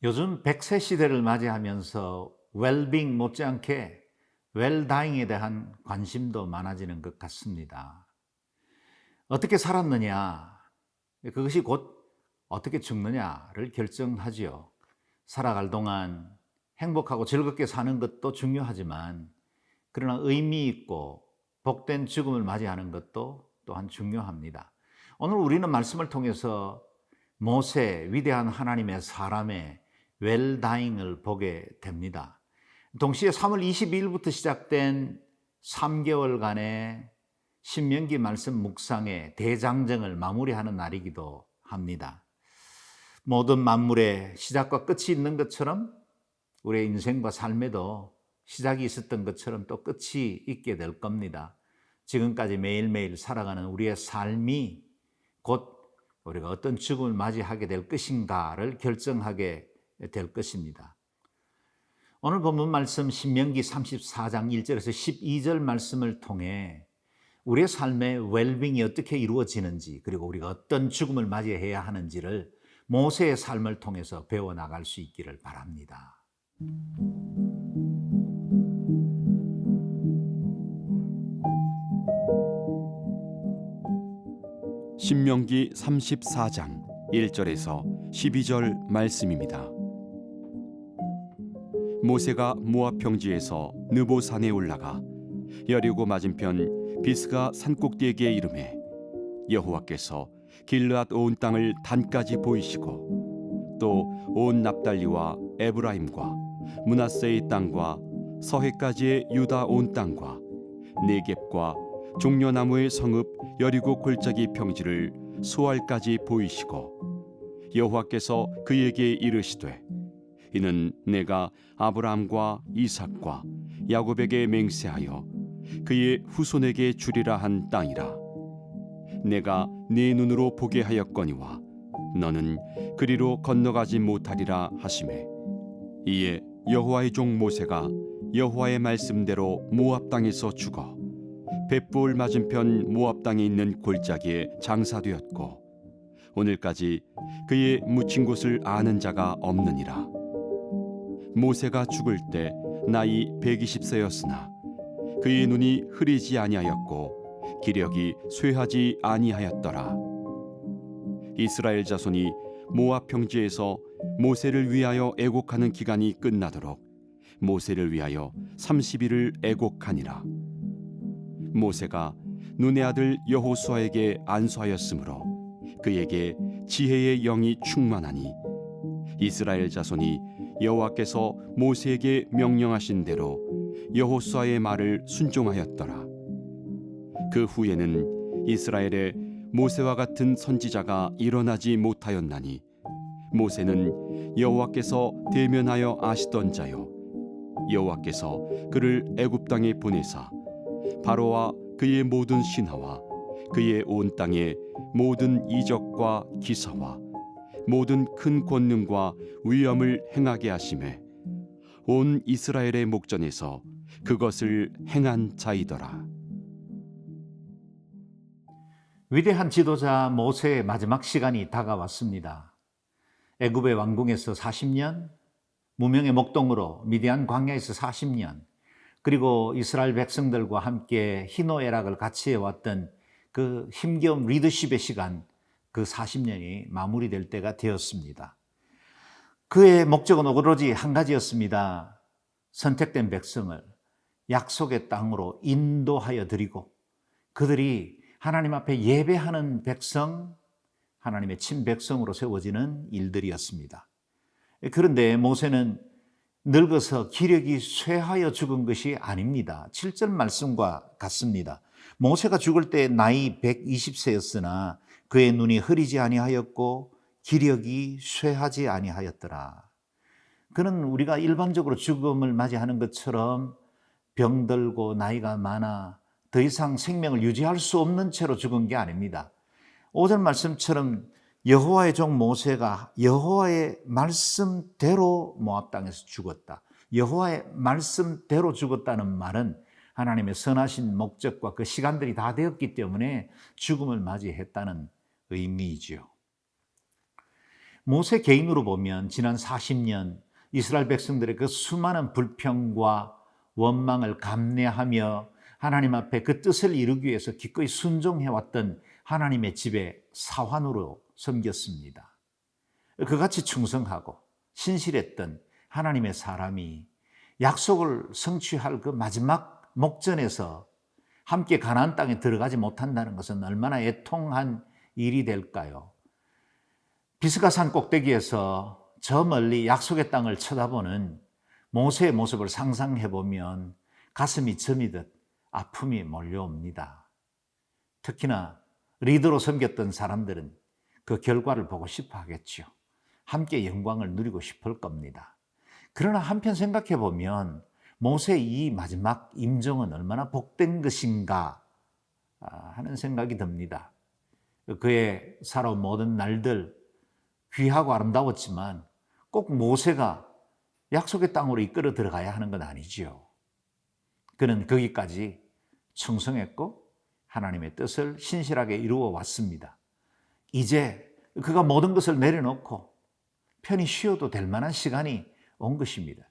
요즘 100세 시대를 맞이하면서 웰빙 못지않게 웰다잉에 대한 관심도 많아지는 것 같습니다. 어떻게 살았느냐, 그것이 곧 어떻게 죽느냐를 결정하지요. 살아갈 동안 행복하고 즐겁게 사는 것도 중요하지만, 그러나 의미 있고 복된 죽음을 맞이하는 것도 또한 중요합니다. 오늘 우리는 말씀을 통해서 모세, 위대한 하나님의 사람의 웰다잉을 보게 됩니다. 동시에 3월 22일부터 시작된 3개월간의 신명기 말씀 묵상의 대장정을 마무리하는 날이기도 합니다. 모든 만물의 시작과 끝이 있는 것처럼 우리의 인생과 삶에도 시작이 있었던 것처럼 또 끝이 있게 될 겁니다. 지금까지 매일매일 살아가는 우리의 삶이 곧 우리가 어떤 죽음을 맞이하게 될 것인가를 결정하게 될 것입니다. 오늘 본문 말씀 신명기 34장 1절에서 12절 말씀을 통해 우리의 삶의 웰빙이 어떻게 이루어지는지, 그리고 우리가 어떤 죽음을 맞이해야 하는지를 모세의 삶을 통해서 배워나갈 수 있기를 바랍니다. 신명기 34장 1절에서 12절 말씀입니다. 모세가 모압 평지에서 느보산에 올라가 여리고 맞은편 비스가 산꼭대기에 이르매 여호와께서 길르앗 온 땅을 단까지 보이시고 또 온 납달리와 에브라임과 므낫세의 땅과 서해까지의 유다 온 땅과 네겝과 종려나무의 성읍 여리고 골짜기 평지를 수알까지 보이시고 여호와께서 그에게 이르시되 이는 내가 아브라함과 이삭과 야곱에게 맹세하여 그의 후손에게 주리라 한 땅이라. 내가 네 눈으로 보게 하였거니와 너는 그리로 건너가지 못하리라 하시매 이에 여호와의 종 모세가 여호와의 말씀대로 모압 땅에서 죽어 벳부을 맞은편 모압 땅에 있는 골짜기에 장사되었고 오늘까지 그의 묻힌 곳을 아는 자가 없느니라. 모세가 죽을 때 나이 120세였으나 그의 눈이 흐리지 아니하였고 기력이 쇠하지 아니하였더라. 이스라엘 자손이 모압 평지에서 모세를 위하여 애곡하는 기간이 끝나도록 모세를 위하여 30일을 애곡하니라. 모세가 눈의 아들 여호수아에게 안수하였으므로 그에게 지혜의 영이 충만하니 이스라엘 자손이 여호와께서 모세에게 명령하신 대로 여호수아의 말을 순종하였더라. 그 후에는 이스라엘에 모세와 같은 선지자가 일어나지 못하였나니 모세는 여호와께서 대면하여 아시던 자요 여호와께서 그를 애굽 땅에 보내사 바로와 그의 모든 신하와 그의 온 땅의 모든 이적과 기사와 모든 큰 권능과 위엄을 행하게 하심에 온 이스라엘의 목전에서 그것을 행한 자이더라. 위대한 지도자 모세의 마지막 시간이 다가왔습니다. 애굽의 왕궁에서 40년, 무명의 목동으로 미디안 광야에서 40년, 그리고 이스라엘 백성들과 함께 희노애락을 같이 해왔던 그 힘겨운 리더십의 시간, 그 40년이 마무리될 때가 되었습니다. 그의 목적은 오로지 한 가지였습니다. 선택된 백성을 약속의 땅으로 인도하여 드리고 그들이 하나님 앞에 예배하는 백성, 하나님의 친백성으로 세워지는 일들이었습니다. 그런데 모세는 늙어서 기력이 쇠하여 죽은 것이 아닙니다. 7절 말씀과 같습니다. 모세가 죽을 때 나이 120세였으나 그의 눈이 흐리지 아니하였고 기력이 쇠하지 아니하였더라. 그는 우리가 일반적으로 죽음을 맞이하는 것처럼 병들고 나이가 많아 더 이상 생명을 유지할 수 없는 채로 죽은 게 아닙니다. 5절 말씀처럼 여호와의 종 모세가 여호와의 말씀대로 모압 땅에서 죽었다. 여호와의 말씀대로 죽었다는 말은 하나님의 선하신 목적과 그 시간들이 다 되었기 때문에 죽음을 맞이했다는 의미이지요. 모세 개인으로 보면 지난 40년 이스라엘 백성들의 그 수많은 불평과 원망을 감내하며 하나님 앞에 그 뜻을 이루기 위해서 기꺼이 순종해왔던 하나님의 집의 사환으로 섬겼습니다. 그같이 충성하고 신실했던 하나님의 사람이 약속을 성취할 그 마지막 목전에서 함께 가나안 땅에 들어가지 못한다는 것은 얼마나 애통한 일이 될까요? 비스가산 꼭대기에서 저 멀리 약속의 땅을 쳐다보는 모세의 모습을 상상해 보면 가슴이 저미듯 아픔이 몰려옵니다. 특히나 리더로 섬겼던 사람들은 그 결과를 보고 싶어 하겠죠. 함께 영광을 누리고 싶을 겁니다. 그러나 한편 생각해 보면 모세의 이 마지막 임종은 얼마나 복된 것인가 하는 생각이 듭니다. 그의 살아온 모든 날들 귀하고 아름다웠지만 꼭 모세가 약속의 땅으로 이끌어 들어가야 하는 건 아니지요. 그는 거기까지 충성했고 하나님의 뜻을 신실하게 이루어 왔습니다. 이제 그가 모든 것을 내려놓고 편히 쉬어도 될 만한 시간이 온 것입니다.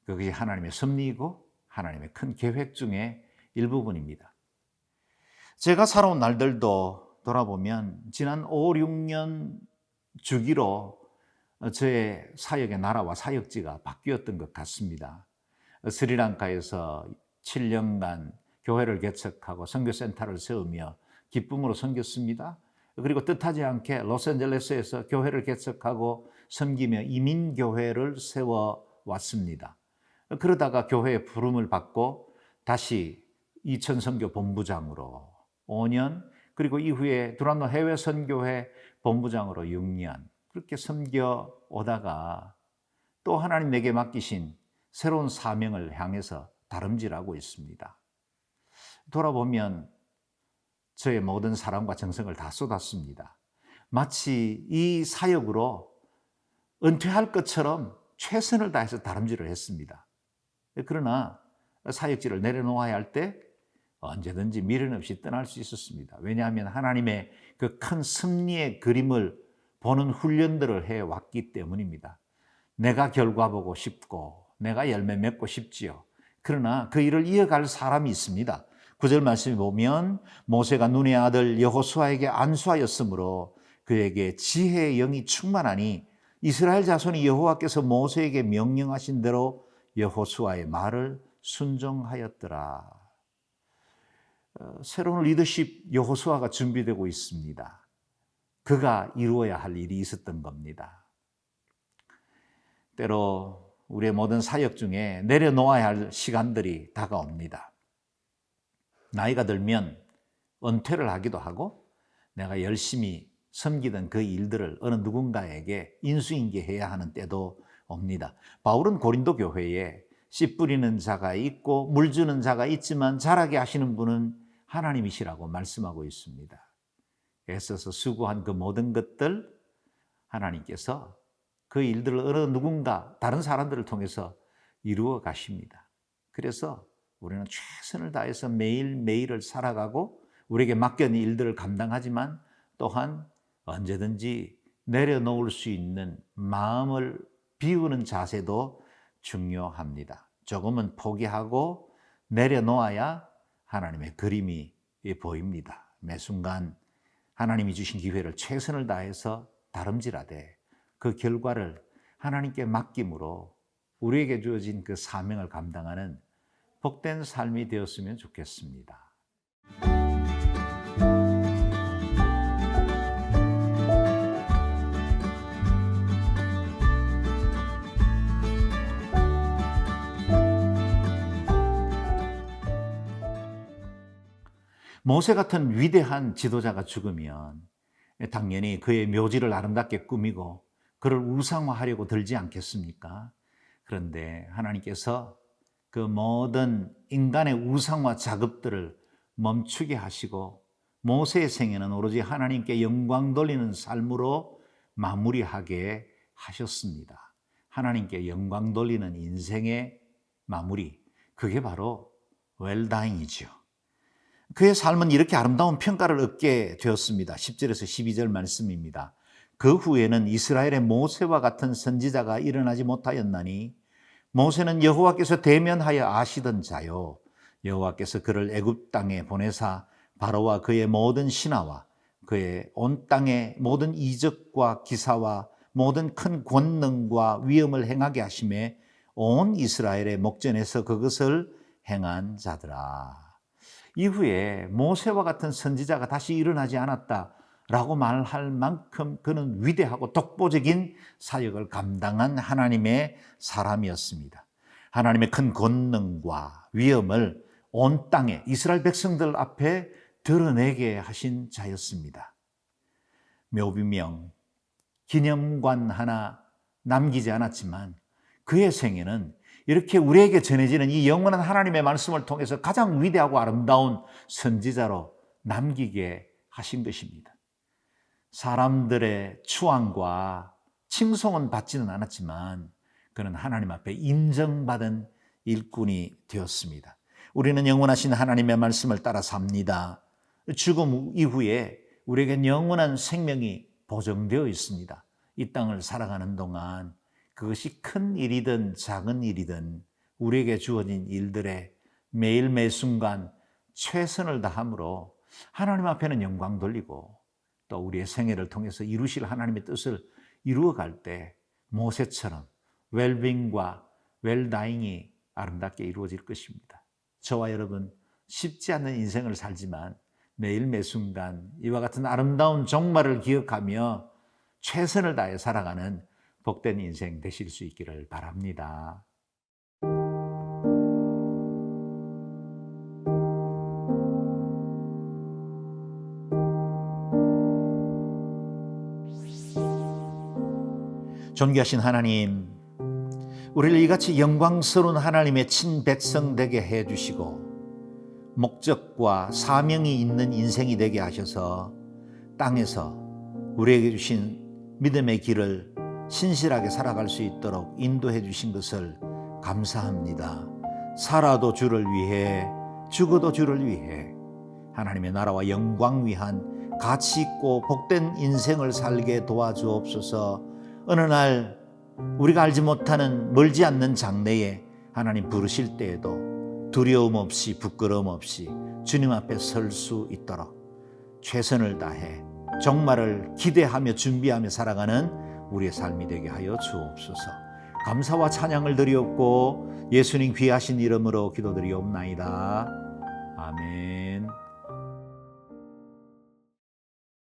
그것이 하나님의 섭리이고 하나님의 큰 계획 중에 일부분입니다. 제가 살아온 날들도 돌아보면 지난 5, 6년 주기로 저의 사역의 나라와 사역지가 바뀌었던 것 같습니다. 스리랑카에서 7년간 교회를 개척하고 선교센터를 세우며 기쁨으로 섬겼습니다. 그리고 뜻하지 않게 로스앤젤레스에서 교회를 개척하고 섬기며 이민교회를 세워왔습니다. 그러다가 교회의 부름을 받고 다시 이천선교 본부장으로 5년, 그리고 이후에 두란노 해외선교회 본부장으로 6년 그렇게 섬겨오다가 또 하나님 내게 맡기신 새로운 사명을 향해서 다름질하고 있습니다. 돌아보면 저의 모든 사랑과 정성을 다 쏟았습니다. 마치 이 사역으로 은퇴할 것처럼 최선을 다해서 다름질을 했습니다. 그러나 사역지를 내려놓아야 할 때 언제든지 미련 없이 떠날 수 있었습니다. 왜냐하면 하나님의 그 큰 승리의 그림을 보는 훈련들을 해왔기 때문입니다. 내가 결과 보고 싶고 내가 열매 맺고 싶지요. 그러나 그 일을 이어갈 사람이 있습니다. 9절 말씀에 보면 모세가 눈의 아들 여호수아에게 안수하였으므로 그에게 지혜의 영이 충만하니 이스라엘 자손이 여호와께서 모세에게 명령하신 대로 여호수아의 말을 순종하였더라. 새로운 리더십 여호수아가 준비되고 있습니다. 그가 이루어야 할 일이 있었던 겁니다. 때로 우리의 모든 사역 중에 내려놓아야 할 시간들이 다가옵니다. 나이가 들면 은퇴를 하기도 하고 내가 열심히 섬기던 그 일들을 어느 누군가에게 인수인계해야 하는 때도 옵니다. 바울은 고린도 교회에 씨 뿌리는 자가 있고 물 주는 자가 있지만 자라게 하시는 분은 하나님이시라고 말씀하고 있습니다. 애써서 수고한 그 모든 것들 하나님께서 그 일들을 어느 누군가 다른 사람들을 통해서 이루어 가십니다. 그래서 우리는 최선을 다해서 매일매일을 살아가고 우리에게 맡겨진 일들을 감당하지만 또한 언제든지 내려놓을 수 있는 마음을 비우는 자세도 중요합니다. 조금은 포기하고 내려놓아야 하나님의 그림이 보입니다. 매 순간 하나님이 주신 기회를 최선을 다해서 다름질하되 그 결과를 하나님께 맡김으로 우리에게 주어진 그 사명을 감당하는 복된 삶이 되었으면 좋겠습니다. 모세 같은 위대한 지도자가 죽으면 당연히 그의 묘지를 아름답게 꾸미고 그를 우상화하려고 들지 않겠습니까? 그런데 하나님께서 그 모든 인간의 우상화 작업들을 멈추게 하시고 모세의 생애는 오로지 하나님께 영광 돌리는 삶으로 마무리하게 하셨습니다. 하나님께 영광 돌리는 인생의 마무리, 그게 바로 웰다잉이죠. 그의 삶은 이렇게 아름다운 평가를 얻게 되었습니다. 10절에서 12절 말씀입니다. 그 후에는 이스라엘의 모세와 같은 선지자가 일어나지 못하였나니 모세는 여호와께서 대면하여 아시던 자요 여호와께서 그를 애굽 땅에 보내사 바로와 그의 모든 신하와 그의 온 땅의 모든 이적과 기사와 모든 큰 권능과 위엄을 행하게 하심에 온 이스라엘의 목전에서 그것을 행한 자더라. 이후에 모세와 같은 선지자가 다시 일어나지 않았다라고 말할 만큼 그는 위대하고 독보적인 사역을 감당한 하나님의 사람이었습니다. 하나님의 큰 권능과 위엄을 온 땅에 이스라엘 백성들 앞에 드러내게 하신 자였습니다. 묘비명, 기념관 하나 남기지 않았지만 그의 생애는 이렇게 우리에게 전해지는 이 영원한 하나님의 말씀을 통해서 가장 위대하고 아름다운 선지자로 남기게 하신 것입니다. 사람들의 추앙과 칭송은 받지는 않았지만 그는 하나님 앞에 인정받은 일꾼이 되었습니다. 우리는 영원하신 하나님의 말씀을 따라 삽니다. 죽음 이후에 우리에겐 영원한 생명이 보정되어 있습니다. 이 땅을 살아가는 동안 그것이 큰 일이든 작은 일이든 우리에게 주어진 일들에 매일 매 순간 최선을 다함으로 하나님 앞에는 영광 돌리고 또 우리의 생애를 통해서 이루실 하나님의 뜻을 이루어갈 때 모세처럼 웰빙과 웰다잉이 아름답게 이루어질 것입니다. 저와 여러분 쉽지 않는 인생을 살지만 매일 매 순간 이와 같은 아름다운 종말을 기억하며 최선을 다해 살아가는 복된 인생 되실 수 있기를 바랍니다. 존귀하신 하나님, 우리를 이같이 영광스러운 하나님의 친백성 되게 해주시고 목적과 사명이 있는 인생이 되게 하셔서 땅에서 우리에게 주신 믿음의 길을 신실하게 살아갈 수 있도록 인도해 주신 것을 감사합니다. 살아도 주를 위해, 죽어도 주를 위해 하나님의 나라와 영광 위한 가치 있고 복된 인생을 살게 도와주옵소서. 어느 날 우리가 알지 못하는 멀지 않는 장래에 하나님 부르실 때에도 두려움 없이 부끄러움 없이 주님 앞에 설 수 있도록 최선을 다해 종말을 기대하며 준비하며 살아가는 우리의 삶이 되게 하여 주옵소서. 감사와 찬양을 드리옵고 예수님 귀하신 이름으로 기도드리옵나이다. 아멘.